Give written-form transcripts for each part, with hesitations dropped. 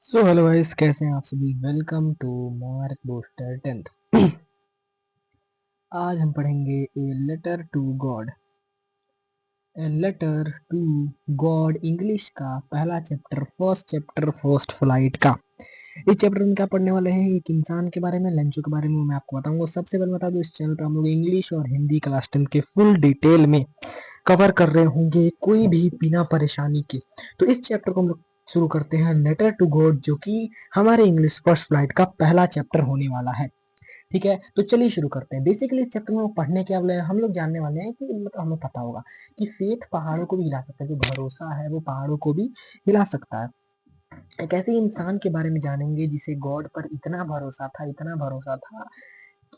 So hello guys, कैसे हैं आप सभी। Welcome to Mark Booster 10th। आज हम पढ़ेंगे a letter to God. A letter to God English का पहला चैप्टर, फर्स्ट फ्लाइट का। इस चैप्टर में क्या पढ़ने वाले हैं, एक इंसान के बारे में, लंचों के बारे में मैं आपको बताऊंगा। सबसे पहले बता दूं, इस चैनल पर हम लोग इंग्लिश और हिंदी क्लास 10 के फुल डिटेल में कवर कर रहे होंगे, कोई भी बिना परेशानी के। तो इस चैप्टर को हम लोग शुरू करते हैं, लेटर टू गॉड, जो कि हमारे इंग्लिश फर्स्ट फ्लाइट का पहला चैप्टर होने वाला है। ठीक है, तो चलिए शुरू करते हैं। बेसिकली इस चैप्टर में पढ़ने के वाले हम लोग जानने वाले हैं कि मतलब हमें पता होगा कि फेथ पहाड़ों को भी हिला सकता है, जो भरोसा है वो पहाड़ों को भी हिला सकता है। एक ऐसे इंसान के बारे में जानेंगे जिसे गॉड पर इतना भरोसा था, इतना भरोसा था,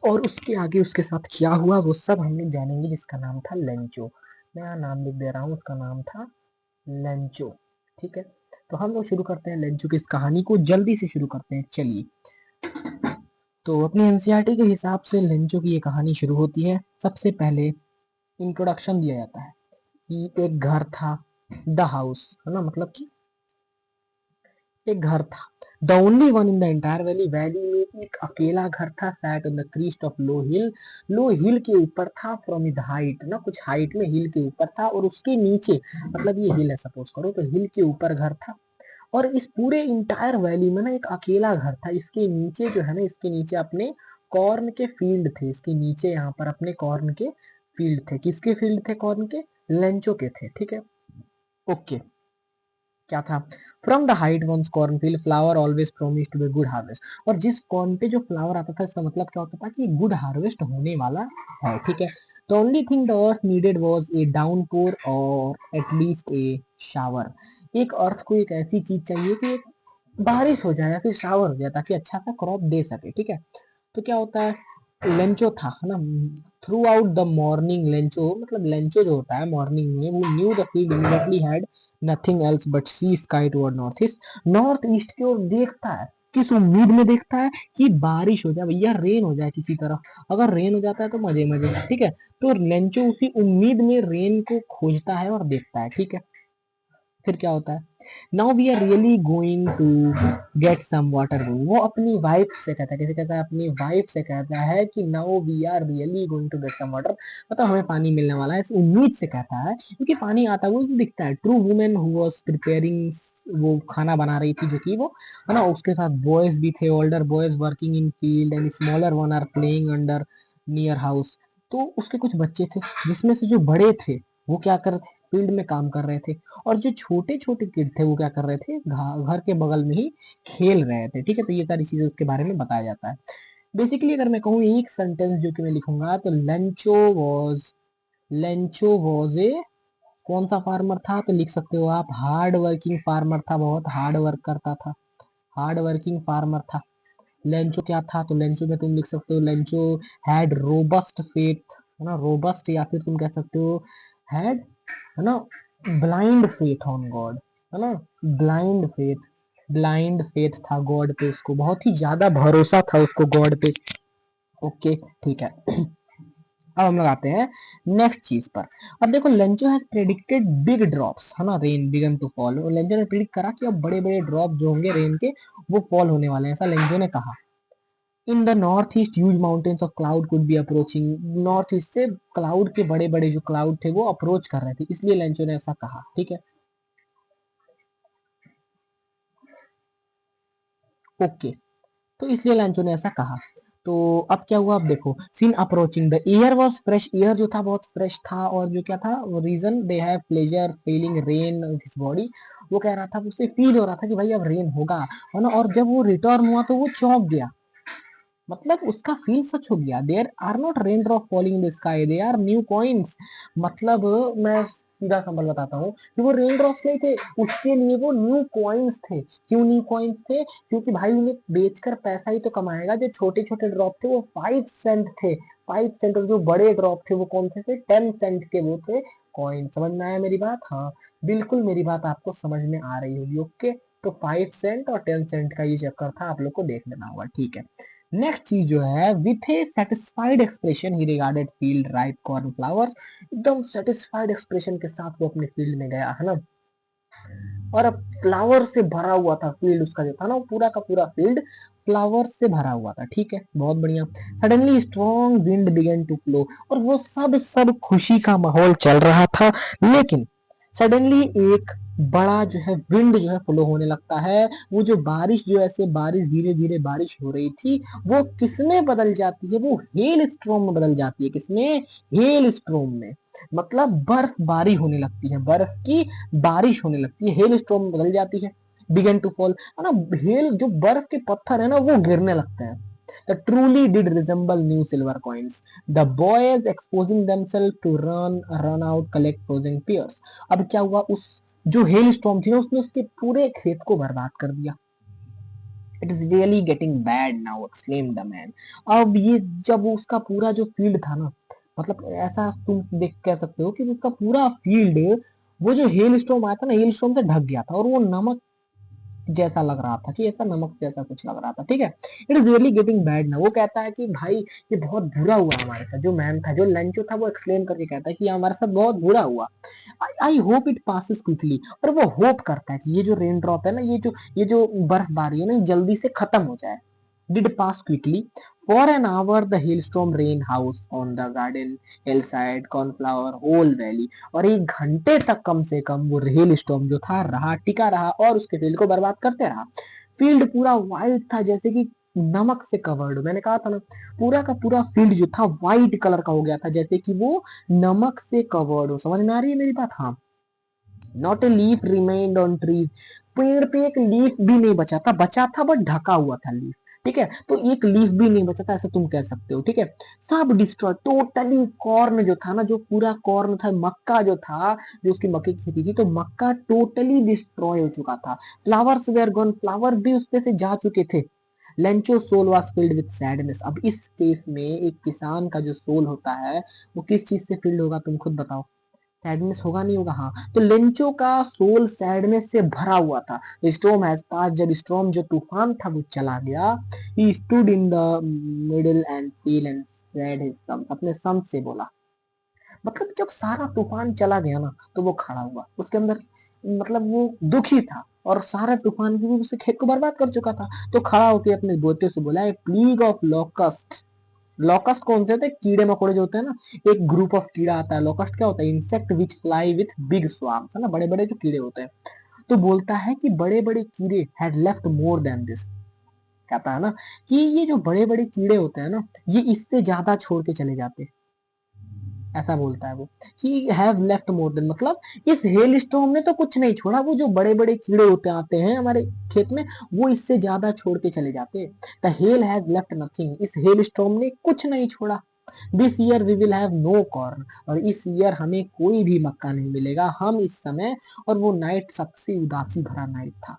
और उसके आगे उसके साथ क्या हुआ वो सब हम लोग जानेंगे, जिसका नाम था लेंचो। मैं यहाँ नाम लिख दे रहा हूँ, उसका नाम था लेंचो। ठीक है, तो हम लोग शुरू करते हैं लेंचो की इस कहानी को, जल्दी से शुरू करते हैं। चलिए, तो अपनी एनसीईआरटी के हिसाब से लेंचो की ये कहानी शुरू होती है। सबसे पहले इंट्रोडक्शन दिया जाता है कि एक घर था, द हाउस, है ना, मतलब कि एक घर था। The only one in the entire valley, valley में एक अकेला घर था। Sat on the crest of low hill, low hill के ऊपर था। फ्रॉम इज हाइट, ना कुछ हाइट में हिल के ऊपर था, और उसके नीचे, मतलब ये हिल है सपोज करो, तो हिल के ऊपर घर था। और इस पूरे इंटायर वैली में ना एक अकेला घर था। इसके नीचे जो है ना, इसके नीचे अपने कॉर्न के फील्ड थे। इसके नीचे यहाँ पर अपने कॉर्न के फील्ड थे। किसके फील्ड थे? कॉर्न के, लेंचो के थे। ठीक है, ओके। क्या था? From the height once cornfield flower always promise to be good harvest. और जिस कॉर्न पे जो फ्लावर आता था, इसका मतलब क्या होता था कि गुड हार्वेस्ट होने वाला है। ठीक है, the only thing the earth needed was a downpour और एटलीस्ट ए शावर। एक अर्थ को एक ऐसी चीज चाहिए कि एक बारिश हो जाए या फिर शावर हो जाए, ताकि अच्छा सा क्रॉप दे सके। ठीक है, तो क्या होता है, लेंचो था, है ना। Throughout the morning, Lencho मतलब लेंचो जो होता है मॉर्निंग में, वो knew the field immediately had nothing else but see sky toward north east. North east की ओर देखता है, किस उम्मीद में देखता है कि बारिश हो जाए, भैया रेन हो जाए किसी तरह। अगर रेन हो जाता है तो मजे मजे। ठीक है, तो लेंचो उसी उम्मीद में रेन को खोजता है और देखता है। ठीक है, फिर क्या होता है, now we are really going to get some water. वो अपनी वाइफ से कहता है, कैसे कहता है, अपनी वाइफ से कहता है कि now we are really going to get some water, मतलब हमें पानी मिलने वाला है, इस उम्मीद से कहता है, क्योंकि पानी आता हुआ तो दिखता है। True women who was preparing, वो खाना बना रही थी, जो कि वो, है ना, उसके साथ बॉयज भी थे, older boys working in field and smaller one are playing under near house. तो उसके कुछ बच्चे थे, जिसमें से जो बड़े थे वो क्या कर रहे थे, फील्ड में काम कर रहे थे, और जो छोटे छोटे किड थे वो क्या कर रहे थे, घर के बगल में ही खेल रहे थे। ठीक है, तो ये सारी चीजें उसके बारे में बताया जाता है। बेसिकली अगर मैं कहूँ एक सेंटेंस जो कि मैं लिखूंगा, तो लेंचो वॉज ए, कौन सा फार्मर था, तो लिख सकते हो आप हार्ड वर्किंग फार्मर था, बहुत हार्ड वर्क करता था, हार्ड वर्किंग फार्मर था। लेंचो क्या था, तो लेंचो में तुम लिख सकते हो, लेंचो हैड रोबस्ट फेथ, है ना, रोबस्ट, या फिर तुम कह सकते हो हैड, है ना, ब्लाइंड फेथ ऑन गॉड, है ना, ब्लाइंड फेथ, ब्लाइंड फेथ था गॉड पे, उसको बहुत ही ज्यादा भरोसा था उसको गॉड पे। ओके, ठीक है। अब हम लोग आते हैं नेक्स्ट चीज पर। अब देखो, Lencho has predicted big drops, है ना, रेन बिगन टू फॉल। और लेंचो ने प्रेडिक्ट करा कि अब बड़े बड़े ड्रॉप जो होंगे रेन के, वो फॉल होने वाले हैं, ऐसा लेंचो ने कहा। In the north east huge mountains of cloud could be approaching, north east से क्लाउड के बड़े बड़े जो क्लाउड थे वो अप्रोच कर रहे थे, इसलिए लेंचो ने ऐसा कहा। ठीक है, ओके, तो इसलिए लेंचो ने ऐसा कहा। तो अब क्या हुआ, अब देखो, seen approaching the year was fresh, year जो था बहुत फ्रेश था, और जो क्या था, reason they have pleasure feeling rain his body, वो कह रहा था, उसे फील हो रहा था कि भाई अब रेन होगा, है ना। और जब वो रिटर्न हुआ तो वो चौंक गया, मतलब उसका फील सच हो गया। There are not rain drop falling in the sky, they are new coins. मतलब मैं सीधा संबल बताता हूँ कि वो रेन ड्रॉप्स नहीं थे, उसके लिए वो न्यू कॉइन्स थे। क्यों न्यू कॉइन्स थे? क्योंकि भाई उन्हें बेचकर पैसा ही तो कमाएगा। जो छोटे छोटे ड्रॉप थे वो 5 सेंट थे, 5 सेंट, और जो बड़े ड्रॉप थे वो कौन से थे, 10 सेंट के वो थे कॉइन। समझ में आया मेरी बात? हाँ, बिल्कुल मेरी बात आपको समझ में आ रही होगी। ओके, तो 5 सेंट और 10 सेंट का ये चक्कर था, आप लोग को देख लेना होगा। ठीक है, नेक्स्ट चीज जो है, with A satisfied expression he regarded field ripe corn flowers. एकदम सेटिस्फाइड एक्सप्रेशन के साथ वो अपने फील्ड में गया, है ना। और अब फ्लावर से भरा हुआ था फील्ड, उसका जो था ना वो पूरा का पूरा फील्ड फ्लावर से भरा हुआ था। ठीक है, बहुत बढ़िया। Suddenly strong wind began to flow, और वो सब खुशी का माहौल चल रहा था, लेकिन सडनली एक बड़ा जो है विंड जो है फ्लो होने लगता है। वो जो बारिश जो ऐसे बारिश धीरे धीरे बारिश हो रही थी, वो किसमें बदल जाती है, वो हेल स्ट्रॉम में बदल जाती है। किसमें? हेल स्ट्रॉम में। मतलब बर्फबारी होने लगती है, बर्फ की बारिश होने लगती है, हेल स्टॉर्म में बदल जाती है। बिगन टू फॉल, है ना, हेल जो बर्फ के पत्थर है ना वो गिरने लगते हैं। The truly did resemble new silver coins. The boys exposing themselves to run out, collect frozen tears. अब क्या हुआ, उस जो हेल स्टॉर्म थी ना उसने उसके पूरे खेत को बर्बाद कर दिया। It is really getting bad now, exclaimed the man. अब ये जब उसका पूरा जो फील्ड था ना, मतलब ऐसा तुम देख कह सकते हो कि उसका पूरा फील्ड वो जो हेल स्टॉर्म आया था ना, हेल स्टॉर्म से ढक गया था, और वो नमक जैसा लग रहा था, कि ऐसा नमक जैसा कुछ लग रहा था। ठीक है, it is really getting bad ना। वो कहता है कि भाई ये बहुत बुरा हुआ हमारे साथ। जो मैन था, जो लेंचो था, वो एक्सप्लेन करके कहता है कि हमारे साथ बहुत बुरा हुआ। I hope it passes quickly. और वो होप करता है कि ये जो रेन ड्रॉप है ना, ये जो बर्फबारी है ना, जल्दी से खत्म हो जाए। Did pass quickly. For an hour the hailstorm rain house on the garden hillside cornflower whole valley. और 1 घंटे तक कम से कम वो हेल स्टॉर्म जो था रहा, टिका रहा, और उसके फील्ड को बर्बाद करते रहा। फील्ड पूरा वाइट था, जैसे कि नमक से कवर्ड। मैंने कहा था ना, पूरा का पूरा फील्ड जो था व्हाइट कलर का हो गया था, जैसे कि वो नमक से कवर्ड हो। समझ में आ रही है मेरी बात? हाँ। Not a leaf remained on trees. पेड़ पे एक लीफ भी नहीं बचा था, बचा था बट ढका हुआ था लीफ। ठीक है, तो एक लीफ भी नहीं बचा था, ऐसा तुम कह सकते हो। ठीक है, सब डिस्ट्रॉय टोटली। कॉर्न जो था ना, जो पूरा कॉर्न था, मक्का जो था, जो उसकी मक्के की खेती थी, तो मक्का टोटली डिस्ट्रॉय हो चुका था। फ्लावर्स वेयर गॉन, फ्लावर्स भी उस पे से जा चुके थे। Lencho soul was filled with sadness. अब इस केस में एक किसान का जो सोल होता है वो किस चीज से फिल्ड होगा, तुम खुद बताओ। सैडनेस होगा, नहीं होगा? हाँ, तो लेंचो का सोल सैडनेस से भरा हुआ था। स्टॉर्म हैज पास, जब स्टॉर्म जो तूफान था वो चला गया, he stood in the middle and feel and said his sums, अपने सम्स से बोला। मतलब जब सारा तूफान चला गया ना, तो वो खड़ा हुआ उसके अंदर, मतलब वो दुखी था, और सारा तूफान भी उसके खेत को बर्बाद कर चुका था। तो खड़ा होकर अपने बोते से बोला, ए प्लीग ऑफ लॉकस्ट। लॉकस्ट कौन से होते हैं? कीड़े मकोड़े जो होते हैं ना, एक ग्रुप ऑफ कीड़ा आता है। लॉकस्ट क्या होता है? Insect which fly with big swarms, है ना, बड़े बड़े जो कीड़े होते हैं। तो बोलता है कि बड़े बड़े कीड़े had left more than this. कहता है ना कि ये जो बड़े बड़े कीड़े होते हैं ना, ये इससे ज्यादा छोड़ के चले जाते हैं। ऐसा बोलता है वो, he have left more than, मतलब इस हेल स्टॉर्म ने तो कुछ नहीं छोड़ा। वो जो बड़े बड़े कीड़े होते आते हैं हमारे खेत में, वो इससे ज्यादा छोड़ के चले जाते हैं। The hail has left nothing, इस हेल स्टॉर्म ने कुछ नहीं छोड़ा। This year we will have no corn, और इस ईयर हमें कोई भी मक्का नहीं मिलेगा, हम इस समय। और वो नाइट सबसे उदासी भरा नाइट था,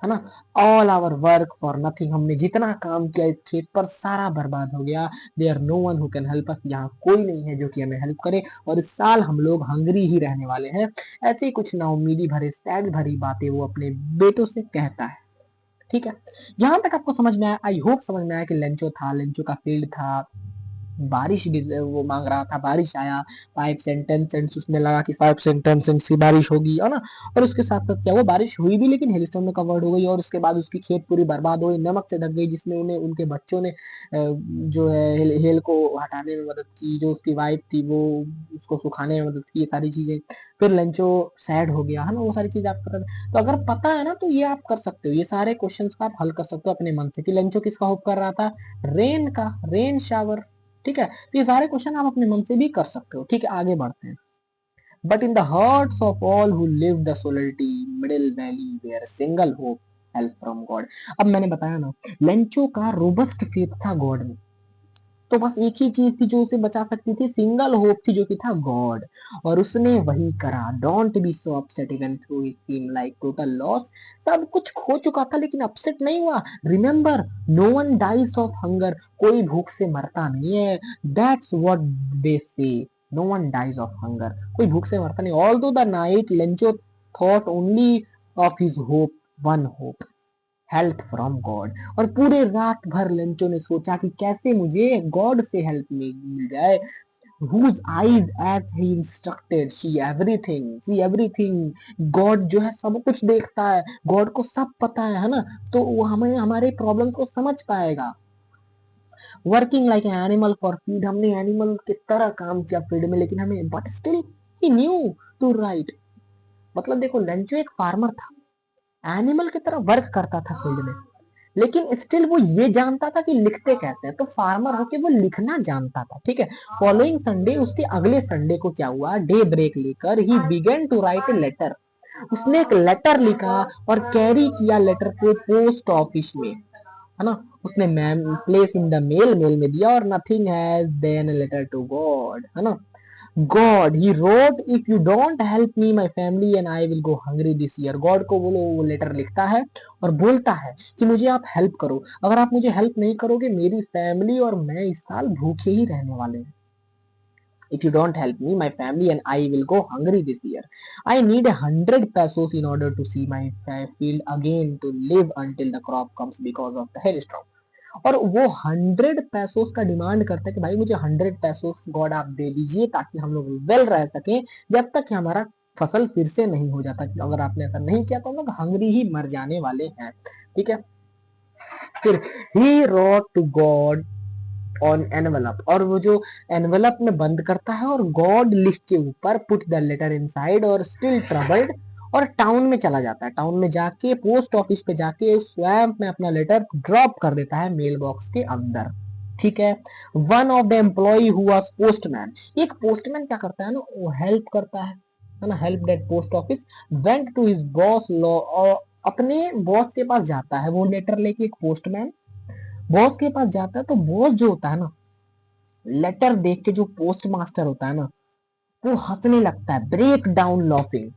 है ना। All our work for nothing, हमने जितना काम किया इस खेत पर सारा बर्बाद हो गया। There no one who can help us, यहाँ कोई नहीं है जो कि हमें हेल्प करे, और इस साल हम लोग हंगरी ही रहने वाले हैं। ऐसे ही कुछ नाउमीदी भरे, सैड भरी बातें वो अपने बेटों से कहता है। ठीक है, यहाँ तक आपको समझ में आया? आई होप समझ में आया कि लेंचो था, लेंचो का फील्ड था, बारिश वो मांग रहा था, बारिश आया। 5 से 10 सेंट्स उसने लगा कि 5 से 10 सेंट्स की बारिश होगी, है ना। और उसके साथ साथ क्या हुआ, बारिश हुई भी, लेकिन हेलस्टॉर्म में कवर्ड हो गई, और उसके बाद उसकी खेत पूरी बर्बाद हो गई, नमक से ढक गई, जिसमें उन्हें उनके बच्चों ने जो है हेल को हटाने में मदद की। जो उसकी वाइफ थी वो उसको सुखाने में मदद की, ये सारी चीजें। फिर लंचो सैड हो गया, है ना, वो सारी चीजें आपको पता। तो अगर पता है ना, तो ये आप कर सकते हो, ये सारे क्वेश्चंस का आप हल कर सकते हो अपने मन से, कि लंचो किसका होप कर रहा था? रेन का, रेन शावर। ठीक है, तो ये सारे क्वेश्चन आप अपने मन से भी कर सकते हो। ठीक है, आगे बढ़ते हैं। But in the hearts of all who live the solitary middle valley where single hope, help from God. अब मैंने बताया ना, लेंचो का रोबस्ट फेथ था गॉड में। तो बस एक ही चीज थी जो उसे बचा सकती थी, सिंगल होप थी, जो कि था गॉड। और उसने वही करा। Don't be so upset even through it seem like total loss. सब कुछ खो चुका था लेकिन अपसेट नहीं हुआ। Remember, no one dies of hunger, कोई भूख से मरता नहीं है। That's what they say, no one dies of hunger, कोई भूख से मरता नहीं। Although the night Lencho thought only of his hope, one hope, help from God. और पूरे रात भर लेंचो ने सोचा कि कैसे मुझे गॉड से हेल्प मिल जाए। whose eyes as he instructed see everything। God जो है सब कुछ देखता है, गॉड को सब पता है ना, तो वो हमें हमारे प्रॉब्लम को समझ पाएगा। Working like an animal for feed, हमने एनिमल की तरह काम किया फीड में, लेकिन हमें but still he knew to write. मतलब देखो लेंचो एक फार्मर था, एनिमल की तरह वर्क करता था फील्ड में, लेकिन स्टिल वो ये जानता था कि लिखते कैसे हैं, तो फार्मर होके वो लिखना जानता था, ठीक है। फॉलोइंग संडे, उसके अगले संडे को क्या हुआ, डे ब्रेक लेकर ही began to write a letter, उसने एक लेटर लिखा और कैरी किया लेटर को पोस्ट ऑफिस में, है ना। उसने ma'am place in the mail, mail में दिया, और nothing has then a letter to God, है ना। गॉड ही wrote if you don't help me my family and I will go hungry this year. God को वो लेटर लिखता है और बोलता है कि मुझे आप हेल्प करो, अगर आप मुझे हेल्प नहीं करोगे मेरी फैमिली और मैं इस साल भूखे ही रहने वाले हैं। If you don't help me, my family and I will go hungry this year. I need 100 pesos in order to see my field again to live until the crop comes because of the hailstorm. और वो 100 पैसोस का demand करता है कि भाई मुझे 100 पैसोस God आप दे दीजिए ताकि हम लोग वेल रह सकें जब तक कि हमारा फसल फिर से नहीं हो जाता, कि अगर आपने ऐसा नहीं किया तो हम लोग हंगरी ही मर जाने वाले हैं, ठीक है। फिर he wrote to God on envelope, और वो जो एनवेलप में बंद करता है और गॉड लिख के ऊपर पुट द लेटर इनसाइड, और स्टिल ट्रबल्ड, और टाउन में चला जाता है, टाउन में जाके पोस्ट ऑफिस पे जाके स्वयं में अपना लेटर ड्रॉप कर देता है मेल बॉक्स के अंदर, ठीक है। One of the employ who was postman, एक पोस्टमैन क्या करता है ना, वो हेल्प करता है ना, help that post office, went to his boss law, और अपने बॉस के पास जाता है वो लेटर लेके, एक पोस्टमैन बॉस के पास जाता है, तो बॉस जो होता है ना, लेटर देख के जो पोस्ट मास्टर होता है ना, वो हंसने लगता है, ब्रेक डाउन लॉफिंग,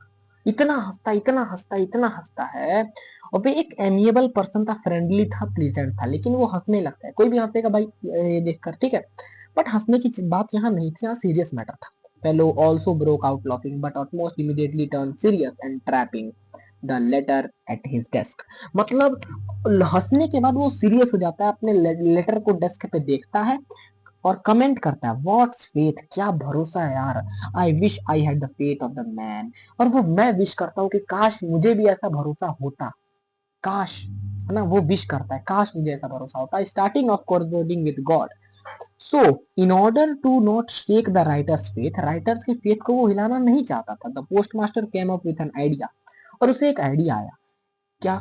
इतना हंसता इतना हंसता इतना हंसता है। और वो एक एमिएबल पर्सन था, फ्रेंडली था, प्लीजेंट था, लेकिन वो हंसने लगता है, कोई भी हंसेगा भाई ये देखकर, ठीक है। बट हंसने की बात यहाँ नहीं थी, यहाँ सीरियस मैटर था। Fellow also broke out laughing but almost immediately turn serious and trapping the letter at his desk. मतलब हंसने के बाद वो सीरियस हो जाता है, अपने लेटर को डेस्क पे देखता है और कमेंट करता है, व्हाट्स फेथ, क्या भरोसा है यार, I wish I had the faith of the man. और वो मैं विश करता हूँ कि काश मुझे भी ऐसा भरोसा होता, काश, है ना, वो विश करता है काश मुझे ऐसा भरोसा होता। Starting of coordinating with God, so in order to not shake the writer's faith, writer's की फेथ को वो हिलाना नहीं चाहता था। The post master came up with an idea, और उसे एक आइडिया आया, क्या,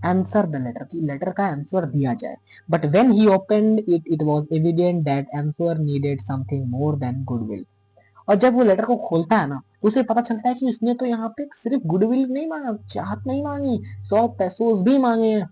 आंसर द लेटर, की लेटर का आंसर दिया जाए। But when he opened it, it was evident that answer needed something more than goodwill. और जब वो लेटर को खोलता है ना, तो उसे पता चलता है कि उसने तो यहाँ पे सिर्फ गुडविल नहीं मांगा, चाहत नहीं मांगी, 100 पैसों भी मांगे हैं,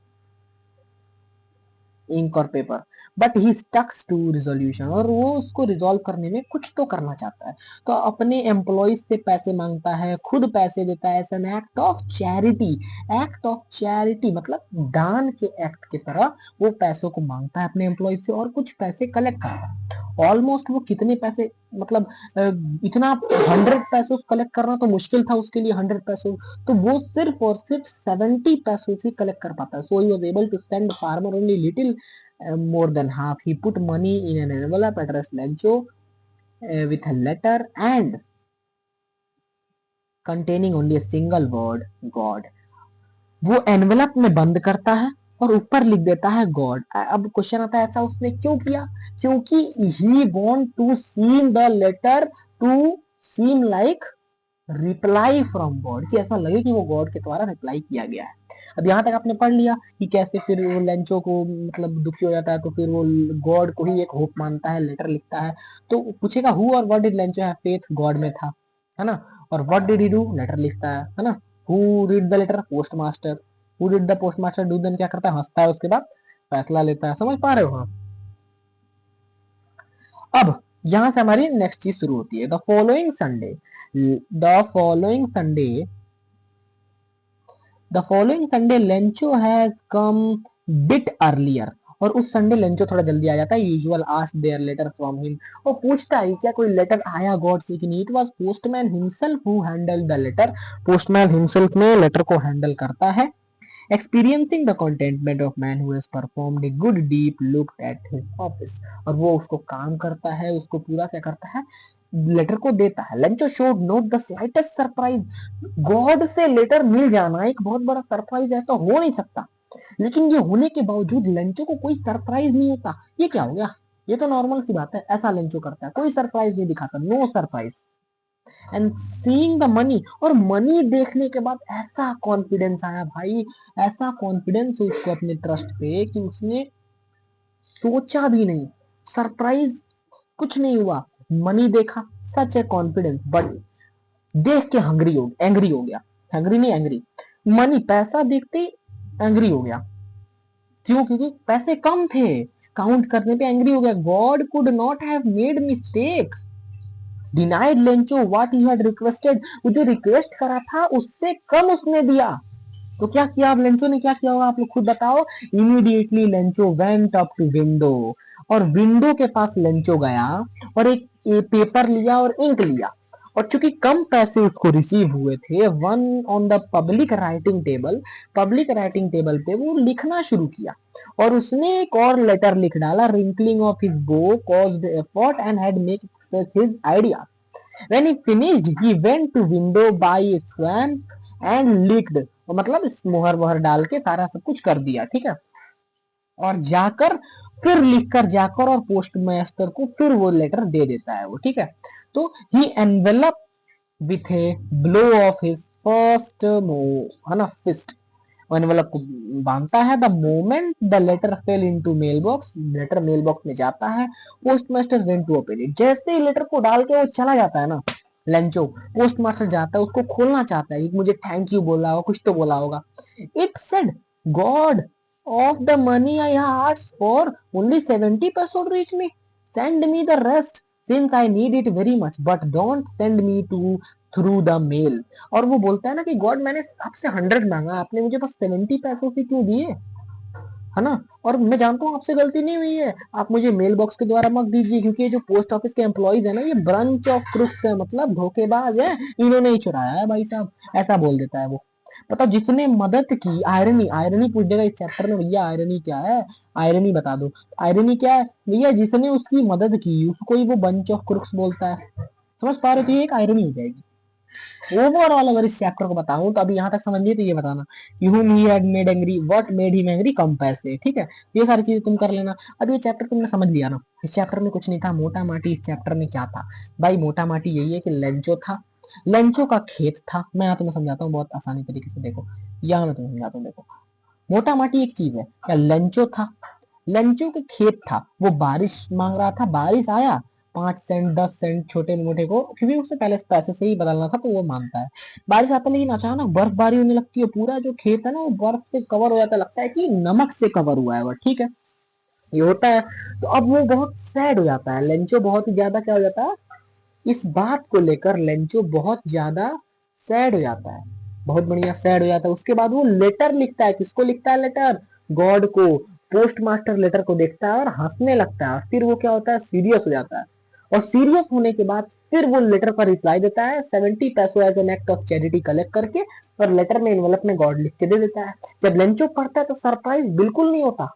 इंक और paper. But he sticks to resolution, और वो उसको रिजोल्व करने में कुछ तो करना चाहता है, तो अपने एम्प्लॉयज से पैसे मांगता है, खुद पैसे देता है, N act of charity, act of charity मतलब दान के एक्ट की तरह वो पैसों को मांगता है अपने एम्प्लॉयज से, और कुछ पैसे कलेक्ट करता है। ऑलमोस्ट वो कितने पैसे, मतलब इतना 100 पैसों कलेक्ट करना तो मुश्किल था उसके लिए, 100 पैसों, तो वो सिर्फ और सिर्फ 70 पैसों ही कलेक्ट कर पाता है। So he was able to send farmer only little more than half. He put money in an envelope addressed Lencho with a letter and containing only a single word, God. वो envelope में बंद करता है और ऊपर लिख देता है गॉड। अब क्वेश्चन आता है ऐसा उसने क्यों किया, क्योंकि he want to seem the letter to seem like reply from God, कि ऐसा लगे कि वो गॉड के द्वारा रिप्लाई किया गया है। अब यहाँ तक आपने पढ़ लिया कि कैसे फिर वो लेंचो को मतलब दुखी हो जाता है, तो फिर वो गॉड को ही एक होप मानता है, लेटर लिखता है, तो पूछेगा हु और what did Lencho have faith, God में था, है ना। और what did he do, letter लिखता है ना। Who read the letter, post master. Who did the post master do, then क्या करता है, हंसता है, उसके बाद फैसला लेता है। समझ पा रहे हो? अब यहां से हमारी नेक्स्ट चीज शुरू होती है, the following Sunday, the following Sunday, the following Sunday Lencho has come bit earlier, और उस संडे लेंचो थोड़ा जल्दी आ जाता है। Usual ask there letter from him, और पूछता है क्या कोई लेटर आया गॉड से कि नहीं। It was postman himself who handle the letter, postman himself ने लेटर को हैंडल करता है। experiencing the contentment of man who has performed a good deep look at his office। और वो उसको काम करता है, उसको पूरा क्या करता है, लेटर को देता है। Lencho showed note the slightest surprise. God से लेटर मिल जाना एक बहुत बड़ा सरप्राइज है, तो हो नहीं सकता। लेकिन ये होने के बावजूद लेंचो को कोई सरप्राइज नहीं होता। ये क्या हो गया, ये तो नॉर्मल सी बात है, ऐसा लेंचो करता है, कोई सरप्राइज नहीं दिखाता, no surprise. And seeing the money, और मनी देखने के बाद ऐसा कॉन्फिडेंस आया भाई, ऐसा कॉन्फिडेंस उसको अपने ट्रस्ट पे कि उसने सोचा भी नहीं, सरप्राइज कुछ नहीं हुआ। मनी देखा, सच है कॉन्फिडेंस, बट देख के एंग्री हो गया, हंग्री नहीं एंग्री। मनी, पैसा देखते एंग्री हो गया। क्यों? क्योंकि पैसे कम थे, काउंट करने पे एंग्री हो गया। God could not have made mistake, denied Lencho what he had requested. वो जो रिक्वेस्ट करा था उससे कम उसने दिया। तो क्या किया अब लेंचो ने, क्या किया होगा आप लोग खुद बताओ। Immediately Lencho went up to window, और विंडो के पास लेंचो गया और एक पेपर लिया और इंक लिया। और चूंकि कम पैसे उसको रिसीव हुए थे, one on the public writing table पे वो लिखना शुरू किया। और उसने एक और लेटर लिख डाला, रिंकलिंग ऑफ हिज बो caused effort and had make express his idea. When he finished, he went to window by a swamp and licked। मतलब मोहर वोहर डाल के सारा सब कुछ कर दिया, ठीक है। और जाकर फिर लिखकर जाकर और पोस्ट मास्टर को फिर वो लेटर दे देता है वो, ठीक है। तो he envelope with a blow of his first है ना फिस्ट, एनवेलप को बांधता है। The moment the letter fell into mailbox, letter mailbox में जाता है। Postmaster went to open it, जैसे ही लेटर को डाल के वो चला जाता है ना लेंचो, पोस्ट मास्टर जाता है उसको खोलना चाहता है, मुझे थैंक यू बोला होगा, कुछ तो बोला होगा। It said, God of the money I asked for, only 70 pesos reach me. Send me the rest since I need it very much, but don't send me to through the mail। और वो बोलता है ना कि God मैंने आपसे 100 मांगा, आपने मुझे बस 70 पैसों की क्यों दिए, है ना। और मैं जानता हूँ आपसे गलती नहीं हुई है, आप मुझे मेल बॉक्स के द्वारा मत दीजिए, क्योंकि ये जो पोस्ट ऑफिस के एम्प्लॉइज है ना, ये ब्रंच ऑफ क्रुक्स है, मतलब धोखेबाज है, इन्होंने ही चुराया है भाई साहब, ऐसा बोल देता है वो। पता जिसने मदद की, आयरनी, आयरनी पूछ देगा इस चैप्टर में, भैया आयरनी क्या है, आयरनी बता दो। आयरनी क्या है भैया, जिसने उसकी मदद की उसको ही वो बंच ऑफ क्रुक्स बोलता है। समझ पा रहे हो, तो ये एक आयरनी हो जाएगी। ओवरऑल अगर इस चैप्टर को बताऊं तो अभी यहाँ तक समझ लिए, तो ये बताना कि whom he had made angry, what made him angry, कम पैसे, ठीक है। ये सारी चीजें तुम कर लेना। अब ये चैप्टर तुमने समझ लिया ना, इस चैप्टर में कुछ नहीं था, मोटा माटी इस चैप्टर में क्या था भाई, मोटा माटी यही है कि लेंचो था, लेंचो का खेत था। मैं यहाँ तुम्हें समझाता हूँ बहुत आसानी तरीके से, देखो यहाँ मैं तुम्हें समझाता हूँ। देखो मोटा माटी एक चीज है, क्या लेंचो था, लेंचो के खेत था, वो बारिश मांग रहा था, बारिश आया, 5 सेंट 10 सेंट छोटे मोटे को, क्योंकि उसे पहले पैसे से ही बदलना था तो वो मानता है। बारिश आता है, लेकिन अचानक बर्फबारी होने लगती है, पूरा जो खेत है ना वो बर्फ से कवर हो जाता है, लगता है कि नमक से कवर हुआ है वो, ठीक है, ये होता है। तो अब वो बहुत सैड हो जाता है, लेंचो बहुत ही ज्यादा क्या हो जाता है, इस बात को लेकर लेंचो बहुत ज्यादा सैड हो जाता है, बहुत बढ़िया सैड हो जाता है। उसके बाद वो लेटर लिखता है, किसको लिखता है लेटर, गॉड को। पोस्ट मास्टर लेटर को देखता है और हंसने लगता है, फिर वो क्या होता है, सीरियस हो जाता है। और सीरियस होने के बाद फिर वो लेटर का रिप्लाई देता है, 70 पैसों as an act of charity collect करके, और लेटर में इन्वेलप में गॉड लिख के दे देता है। जब लेंचो पढ़ता है तो सरप्राइज बिल्कुल नहीं होता,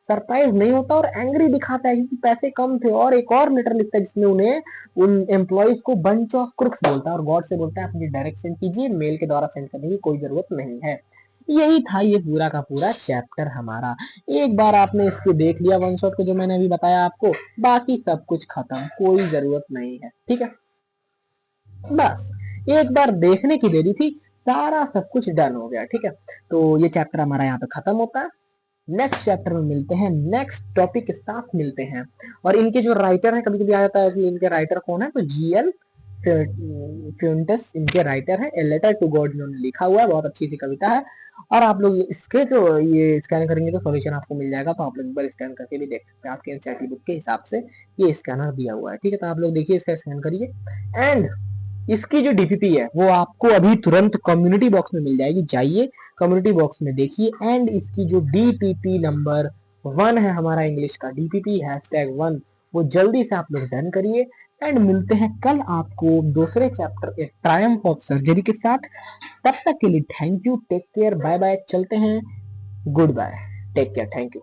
सरप्राइज नहीं होता और एंग्री दिखाता है, क्योंकि पैसे कम थे। और एक और लेटर लिखता है जिसमें उन्हें, उन एम्प्लॉइज को बंच ऑफ क्रुक्स बोलता है, और गॉड से बोलता है आप मुझे डायरेक्ट सेंड कीजिए, मेल के द्वारा सेंड करने की कोई जरूरत नहीं है। यही था ये पूरा का पूरा चैप्टर हमारा। एक बार आपने इसको देख लिया वन शॉट को, जो मैंने अभी बताया आपको, बाकी सब कुछ खत्म, कोई जरूरत नहीं है, ठीक है। बस एक बार देखने की देरी थी, सारा सब कुछ डन हो गया, ठीक है। तो ये चैप्टर हमारा यहाँ पे खत्म होता है। नेक्स्ट चैप्टर में मिलते हैं, नेक्स्ट टॉपिक के साथ मिलते हैं। और इनके जो राइटर है, कभी कभी आ जाता है कि इनके राइटर कौन है, तो जीएल फ्यूंटस इनके राइटर है। ए लेटर टू गॉड इन्होंने लिखा हुआ है, बहुत अच्छी सी कविता है। और आप लोग इसके जो ये स्कैन करेंगे तो सॉल्यूशन आपको मिल जाएगा, तो आप लोग एक बार स्कैन करके भी देख सकते हैं, आपके एनसीईआरटी बुक के हिसाब से ये स्कैनर दिया हुआ है, ठीक है। तो आप लोग देखिए, इसका स्कैन करिए। एंड इसकी जो डीपीपी है वो आपको अभी तुरंत कम्युनिटी बॉक्स में मिल जाएगी, जाइए कम्युनिटी बॉक्स में देखिए। एंड इसकी जो डीपीपी नंबर 1 है, हमारा इंग्लिश का डीपीपी #1, वो जल्दी से आप लोग डन करिए। एंड मिलते हैं कल आपको दूसरे chapter a triumph of surgery के साथ। तब तक के लिए thank you, take care, bye bye, चलते हैं। Good bye, take care, thank you.